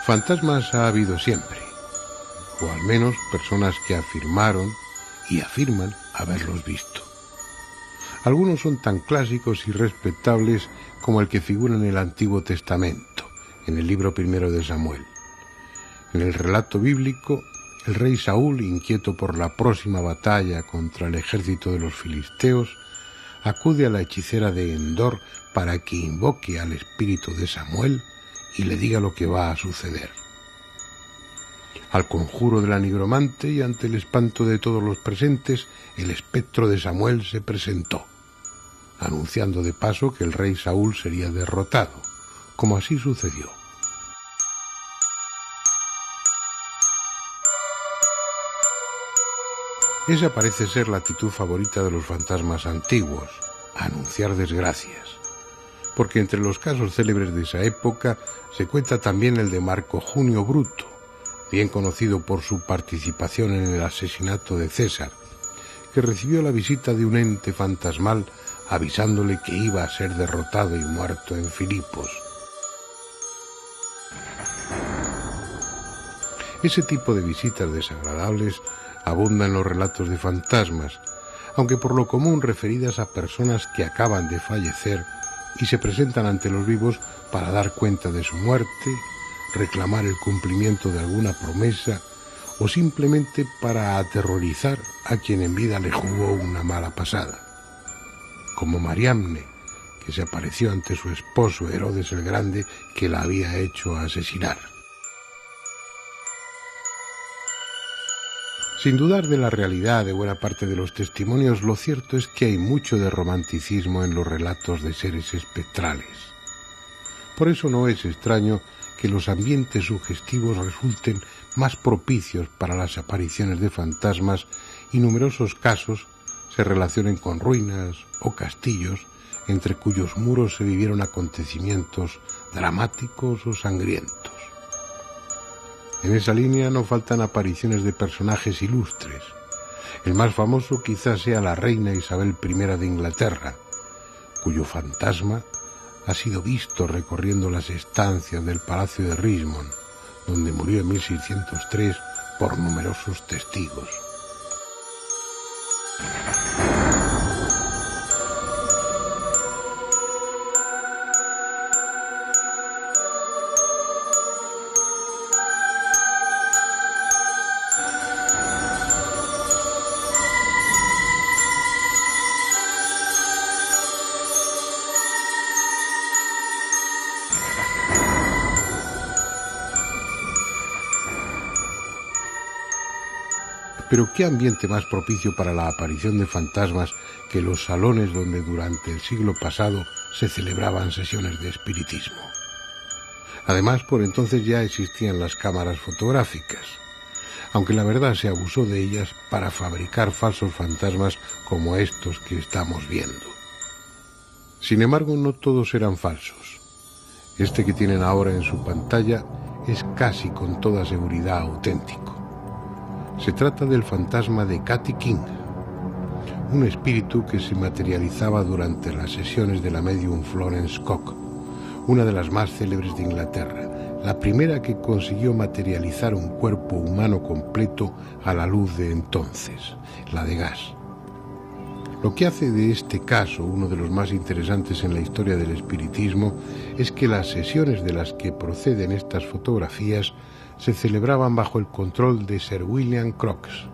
Fantasmas ha habido siempre, o al menos personas que afirmaron y afirman haberlos visto. Algunos son tan clásicos y respetables como el que figura en el Antiguo Testamento, en el libro primero de Samuel. En el relato bíblico, el rey Saúl, inquieto por la próxima batalla contra el ejército de los filisteos, acude a la hechicera de Endor para que invoque al espíritu de Samuel y le diga lo que va a suceder. Al conjuro de la nigromante y ante el espanto de todos los presentes, el espectro de Samuel se presentó, anunciando de paso que el rey Saúl sería derrotado, como así sucedió. Esa parece ser la actitud favorita de los fantasmas antiguos, anunciar desgracias, porque entre los casos célebres de esa época se cuenta también el de Marco Junio Bruto, bien conocido por su participación en el asesinato de César, que recibió la visita de un ente fantasmal avisándole que iba a ser derrotado y muerto en Filipos. Ese tipo de visitas desagradables abunda en los relatos de fantasmas, aunque por lo común referidas a personas que acaban de fallecer y se presentan ante los vivos para dar cuenta de su muerte, reclamar el cumplimiento de alguna promesa o simplemente para aterrorizar a quien en vida le jugó una mala pasada. Como Mariamne, que se apareció ante su esposo Herodes el Grande, que la había hecho asesinar. Sin dudar de la realidad de buena parte de los testimonios, lo cierto es que hay mucho de romanticismo en los relatos de seres espectrales. Por eso no es extraño que los ambientes sugestivos resulten más propicios para las apariciones de fantasmas y numerosos casos se relacionen con ruinas o castillos entre cuyos muros se vivieron acontecimientos dramáticos o sangrientos. En esa línea no faltan apariciones de personajes ilustres. El más famoso quizás sea la reina Isabel I de Inglaterra, cuyo fantasma ha sido visto recorriendo las estancias del Palacio de Richmond, donde murió en 1603 por numerosos testigos. Pero ¿qué ambiente más propicio para la aparición de fantasmas que los salones donde durante el siglo pasado se celebraban sesiones de espiritismo? Además, por entonces ya existían las cámaras fotográficas, aunque la verdad se abusó de ellas para fabricar falsos fantasmas como estos que estamos viendo. Sin embargo, no todos eran falsos. Este que tienen ahora en su pantalla es casi con toda seguridad auténtico. Se trata del fantasma de Katy King, un espíritu que se materializaba durante las sesiones de la medium Florence Cock, una de las más célebres de Inglaterra, la primera que consiguió materializar un cuerpo humano completo a la luz de entonces, la de gas. Lo que hace de este caso uno de los más interesantes en la historia del espiritismo es que las sesiones de las que proceden estas fotografías se celebraban bajo el control de Sir William Crookes,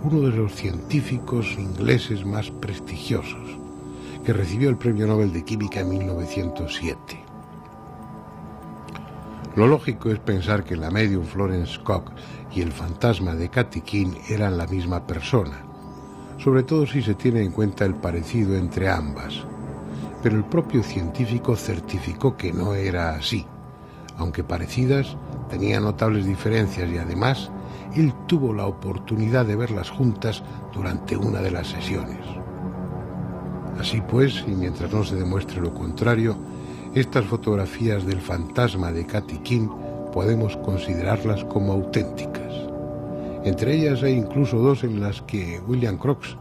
uno de los científicos ingleses más prestigiosos, que recibió el Premio Nobel de Química en 1907. Lo lógico es pensar que la medium Florence Cock y el fantasma de Katy King eran la misma persona, sobre todo si se tiene en cuenta el parecido entre ambas, pero el propio científico certificó que no era así. Aunque parecidas, tenía notables diferencias y además él tuvo la oportunidad de verlas juntas durante una de las sesiones. Así pues, y mientras no se demuestre lo contrario, estas fotografías del fantasma de Katy King podemos considerarlas como auténticas. Entre ellas hay incluso dos en las que William Crookes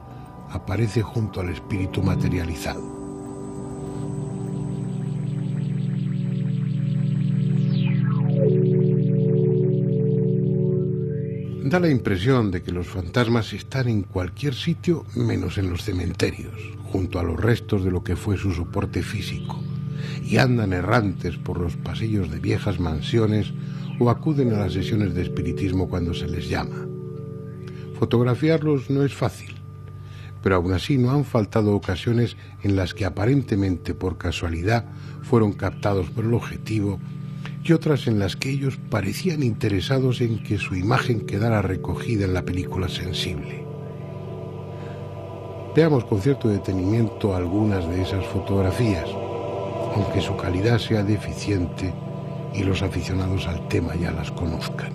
aparece junto al espíritu materializado. Da la impresión de que los fantasmas están en cualquier sitio menos en los cementerios, junto a los restos de lo que fue su soporte físico, y andan errantes por los pasillos de viejas mansiones o acuden a las sesiones de espiritismo cuando se les llama. Fotografiarlos no es fácil, pero aún así no han faltado ocasiones en las que aparentemente por casualidad fueron captados por el objetivo y otras en las que ellos parecían interesados en que su imagen quedara recogida en la película sensible. Veamos con cierto detenimiento algunas de esas fotografías, aunque su calidad sea deficiente y los aficionados al tema ya las conozcan.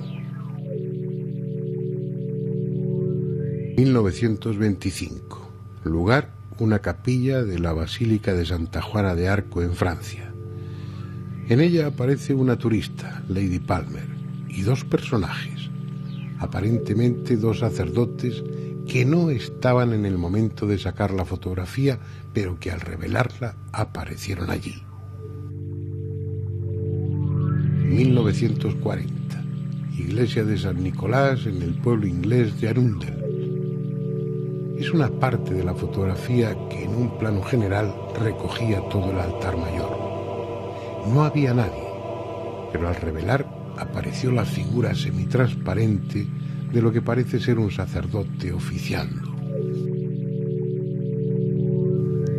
1925. Lugar, una capilla de la Basílica de Santa Juana de Arco en Francia. En ella aparece una turista, Lady Palmer, y dos personajes, aparentemente dos sacerdotes que no estaban en el momento de sacar la fotografía, pero que al revelarla aparecieron allí. 1940. Iglesia de San Nicolás en el pueblo inglés de Arundel. Es una parte de la fotografía que en un plano general recogía todo el altar mayor. No había nadie, pero al revelar apareció la figura semitransparente de lo que parece ser un sacerdote oficiando.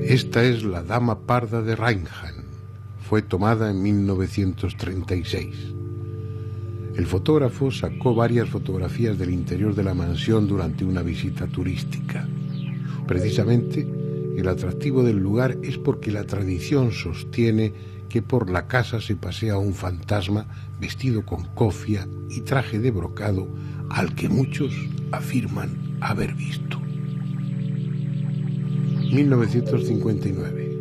Esta es la Dama Parda de Reinham. Fue tomada en 1936. El fotógrafo sacó varias fotografías del interior de la mansión durante una visita turística. Precisamente, el atractivo del lugar es porque la tradición sostiene que por la casa se pasea un fantasma vestido con cofia y traje de brocado al que muchos afirman haber visto. 1959.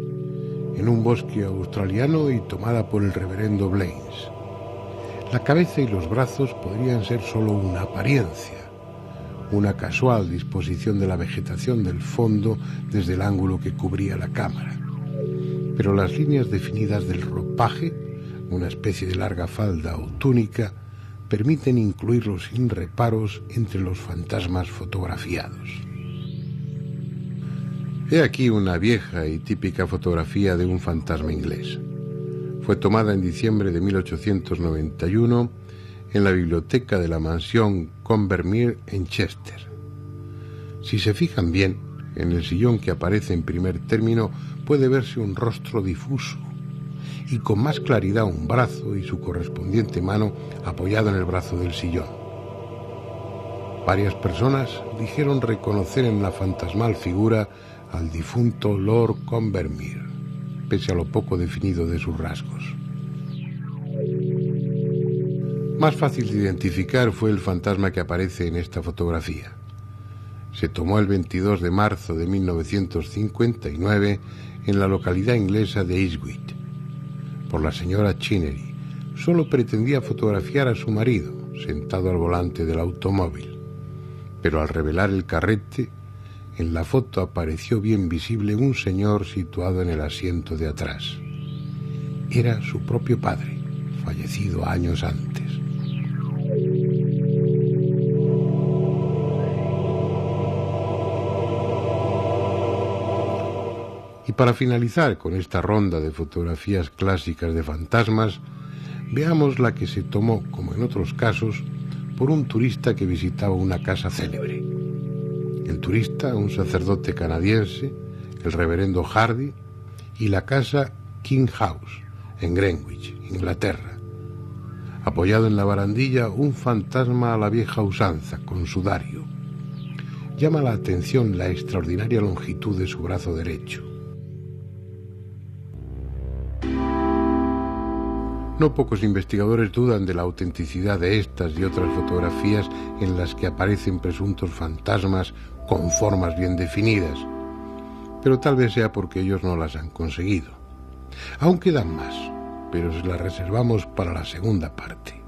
En un bosque australiano y tomada por el reverendo Blaines. La cabeza y los brazos podrían ser solo una apariencia, una casual disposición de la vegetación del fondo desde el ángulo que cubría la cámara. Pero las líneas definidas del ropaje, una especie de larga falda o túnica, permiten incluirlos sin reparos entre los fantasmas fotografiados. He aquí una vieja y típica fotografía de un fantasma inglés. Fue tomada en diciembre de 1891 en la biblioteca de la mansión Combermere en Chester. Si se fijan bien, en el sillón que aparece en primer término puede verse un rostro difuso y con más claridad un brazo y su correspondiente mano apoyado en el brazo del sillón. Varias personas dijeron reconocer en la fantasmal figura al difunto Lord Combermere, pese a lo poco definido de sus rasgos. Más fácil de identificar fue el fantasma que aparece en esta fotografía. Se tomó el 22 de marzo de 1959 en la localidad inglesa de Eastwich, por la señora Chinnery. Solo pretendía fotografiar a su marido, sentado al volante del automóvil. Pero al revelar el carrete, en la foto apareció bien visible un señor situado en el asiento de atrás. Era su propio padre, fallecido años antes. Y para finalizar con esta ronda de fotografías clásicas de fantasmas, veamos la que se tomó, como en otros casos, por un turista que visitaba una casa célebre. El turista, un sacerdote canadiense, el reverendo Hardy, y la casa King House, en Greenwich, Inglaterra. Apoyado en la barandilla, un fantasma a la vieja usanza, con sudario. Llama la atención la extraordinaria longitud de su brazo derecho. No pocos investigadores dudan de la autenticidad de estas y otras fotografías en las que aparecen presuntos fantasmas con formas bien definidas, pero tal vez sea porque ellos no las han conseguido. Aún quedan más, pero se las reservamos para la segunda parte.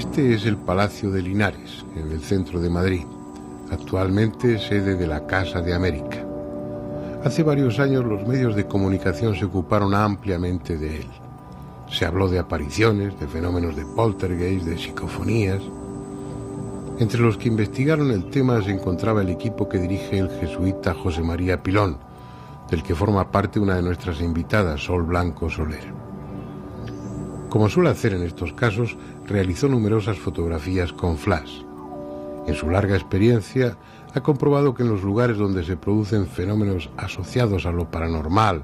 Este es el Palacio de Linares, en el centro de Madrid, actualmente sede de la Casa de América. Hace varios años los medios de comunicación se ocuparon ampliamente de él. Se habló de apariciones, de fenómenos de poltergeist, de psicofonías. Entre los que investigaron el tema se encontraba el equipo que dirige el jesuita José María Pilón, del que forma parte una de nuestras invitadas, Sol Blanco Soler. Como suele hacer en estos casos, realizó numerosas fotografías con flash. En su larga experiencia, ha comprobado que en los lugares donde se producen fenómenos asociados a lo paranormal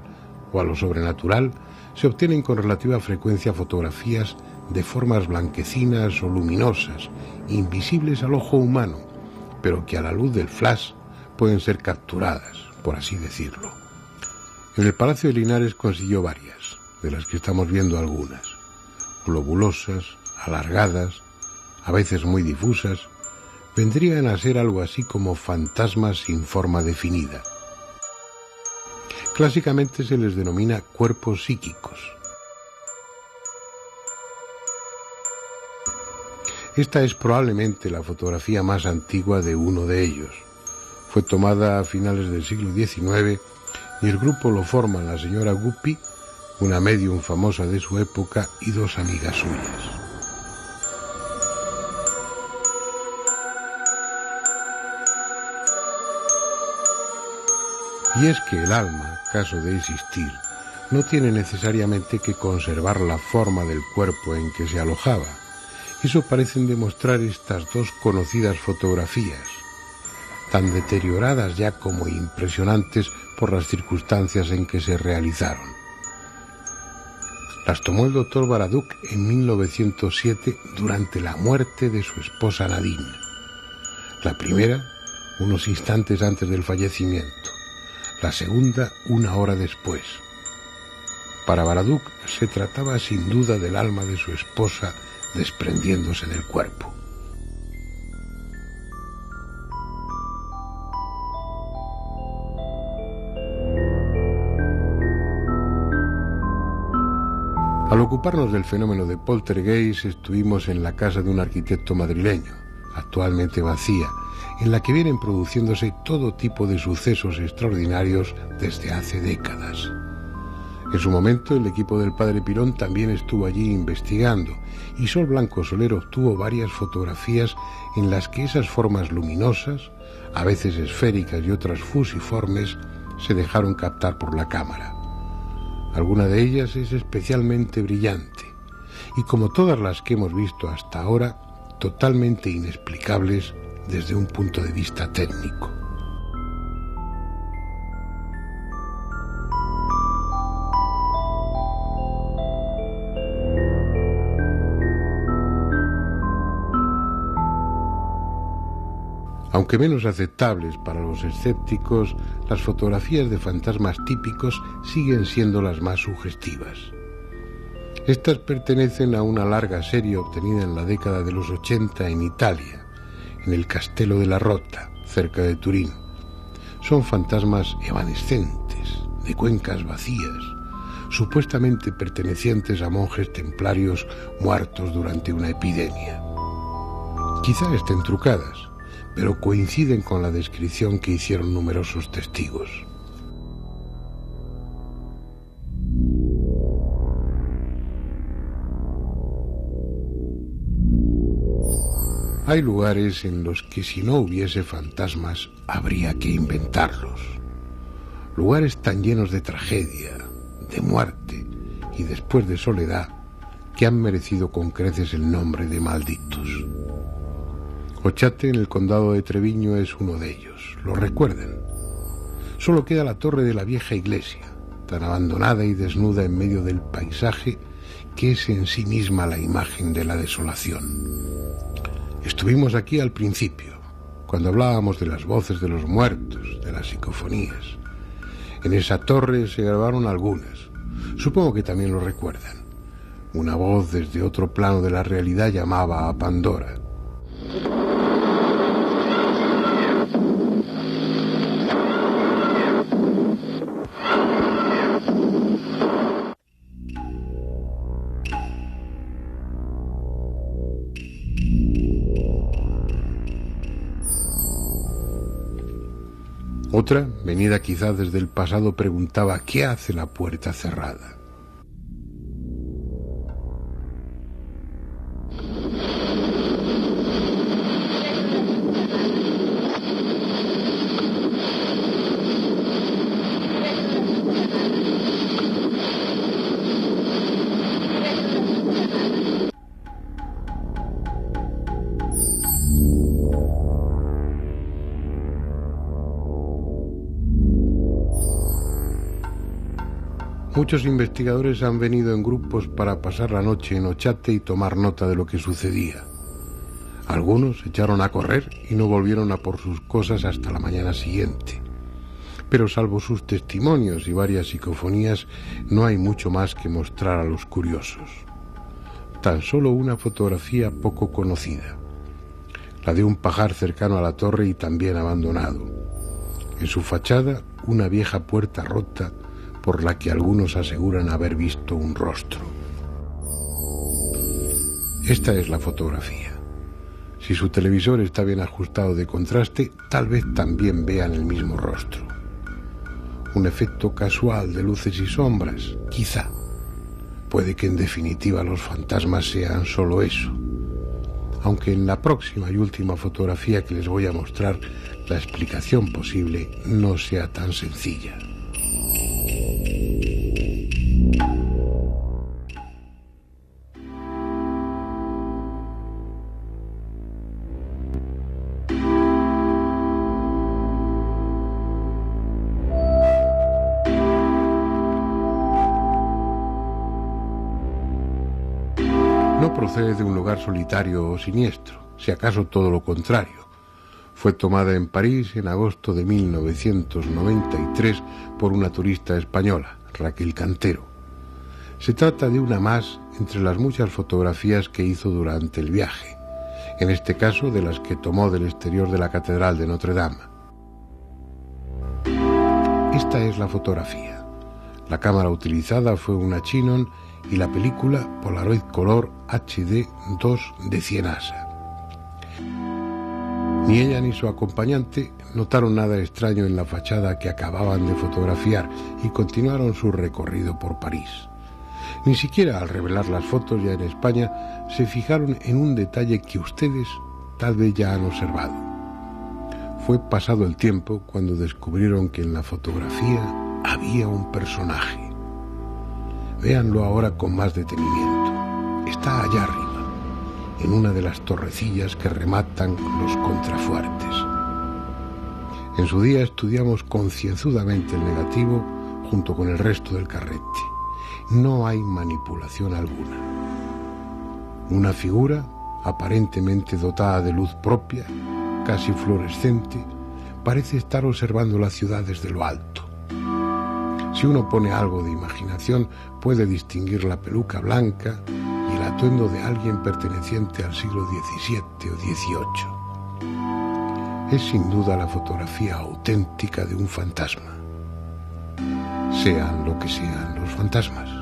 o a lo sobrenatural, se obtienen con relativa frecuencia fotografías de formas blanquecinas o luminosas, invisibles al ojo humano, pero que a la luz del flash pueden ser capturadas, por así decirlo. En el Palacio de Linares consiguió varias, de las que estamos viendo algunas. Globulosas, alargadas, a veces muy difusas, vendrían a ser algo así como fantasmas sin forma definida. Clásicamente se les denomina cuerpos psíquicos. Esta es probablemente la fotografía más antigua de uno de ellos. Fue tomada a finales del siglo XIX y el grupo lo forman la señora Guppy, una médium famosa de su época, y dos amigas suyas. Y es que el alma, caso de existir, no tiene necesariamente que conservar la forma del cuerpo en que se alojaba. Eso parecen demostrar estas dos conocidas fotografías, tan deterioradas ya como impresionantes por las circunstancias en que se realizaron. Las tomó el doctor Baraduc en 1907 durante la muerte de su esposa Nadine. La primera, unos instantes antes del fallecimiento. La segunda, una hora después. Para Baraduc se trataba sin duda del alma de su esposa desprendiéndose del cuerpo. Al ocuparnos del fenómeno de poltergeist, estuvimos en la casa de un arquitecto madrileño, actualmente vacía, en la que vienen produciéndose todo tipo de sucesos extraordinarios desde hace décadas. En su momento, el equipo del padre Pilón también estuvo allí investigando, y Sol Blanco Soler obtuvo varias fotografías en las que esas formas luminosas, a veces esféricas y otras fusiformes, se dejaron captar por la cámara. Alguna de ellas es especialmente brillante y, como todas las que hemos visto hasta ahora, totalmente inexplicables desde un punto de vista técnico. Aunque menos aceptables para los escépticos, las fotografías de fantasmas típicos siguen siendo las más sugestivas. Estas pertenecen a una larga serie obtenida en la década de los 80 en Italia, en el Castello della Rota, cerca de Turín. Son fantasmas evanescentes, de cuencas vacías, supuestamente pertenecientes a monjes templarios muertos durante una epidemia. Quizá estén trucadas, pero coinciden con la descripción que hicieron numerosos testigos. Hay lugares en los que si no hubiese fantasmas habría que inventarlos. Lugares tan llenos de tragedia, de muerte y después de soledad que han merecido con creces el nombre de malditos. Ochate, en el condado de Treviño, es uno de ellos. ¿Lo recuerdan? Solo queda la torre de la vieja iglesia, tan abandonada y desnuda en medio del paisaje que es en sí misma la imagen de la desolación. Estuvimos aquí al principio, cuando hablábamos de las voces de los muertos, de las psicofonías. En esa torre se grabaron algunas. Supongo que también lo recuerdan. Una voz desde otro plano de la realidad llamaba a Pandora. Otra, venida quizá desde el pasado, preguntaba ¿qué hace la puerta cerrada? Muchos investigadores han venido en grupos para pasar la noche en Ochate y tomar nota de lo que sucedía. Algunos echaron a correr y no volvieron a por sus cosas hasta la mañana siguiente. Pero salvo sus testimonios y varias psicofonías, no hay mucho más que mostrar a los curiosos. Tan solo una fotografía poco conocida, la de un pajar cercano a la torre y también abandonado. En su fachada, una vieja puerta rota por la que algunos aseguran haber visto un rostro. Esta es la fotografía. Si su televisor está bien ajustado de contraste, tal vez también vean el mismo rostro. Un efecto casual de luces y sombras, quizá. Puede que en definitiva los fantasmas sean solo eso. Aunque en la próxima y última fotografía que les voy a mostrar, la explicación posible no sea tan sencilla. No procede de un lugar solitario o siniestro, si acaso todo lo contrario. Fue tomada en París en agosto de 1993 por una turista española, Raquel Cantero. Se trata de una más entre las muchas fotografías que hizo durante el viaje, en este caso de las que tomó del exterior de la Catedral de Notre Dame. Esta es la fotografía. La cámara utilizada fue una Chinon y la película Polaroid Color HD 2 de Cienasa. Ni ella ni su acompañante notaron nada extraño en la fachada que acababan de fotografiar y continuaron su recorrido por París. Ni siquiera al revelar las fotos ya en España se fijaron en un detalle que ustedes tal vez ya han observado. Fue pasado el tiempo cuando descubrieron que en la fotografía había un personaje. Véanlo ahora con más detenimiento. Está allá arriba, en una de las torrecillas que rematan los contrafuertes. En su día estudiamos concienzudamente el negativo junto con el resto del carrete. No hay manipulación alguna. Una figura, aparentemente dotada de luz propia, casi fluorescente, parece estar observando la ciudad desde lo alto. Si uno pone algo de imaginación, puede distinguir la peluca blanca y el atuendo de alguien perteneciente al siglo XVII o XVIII. Es sin duda la fotografía auténtica de un fantasma. Sean lo que sean los fantasmas.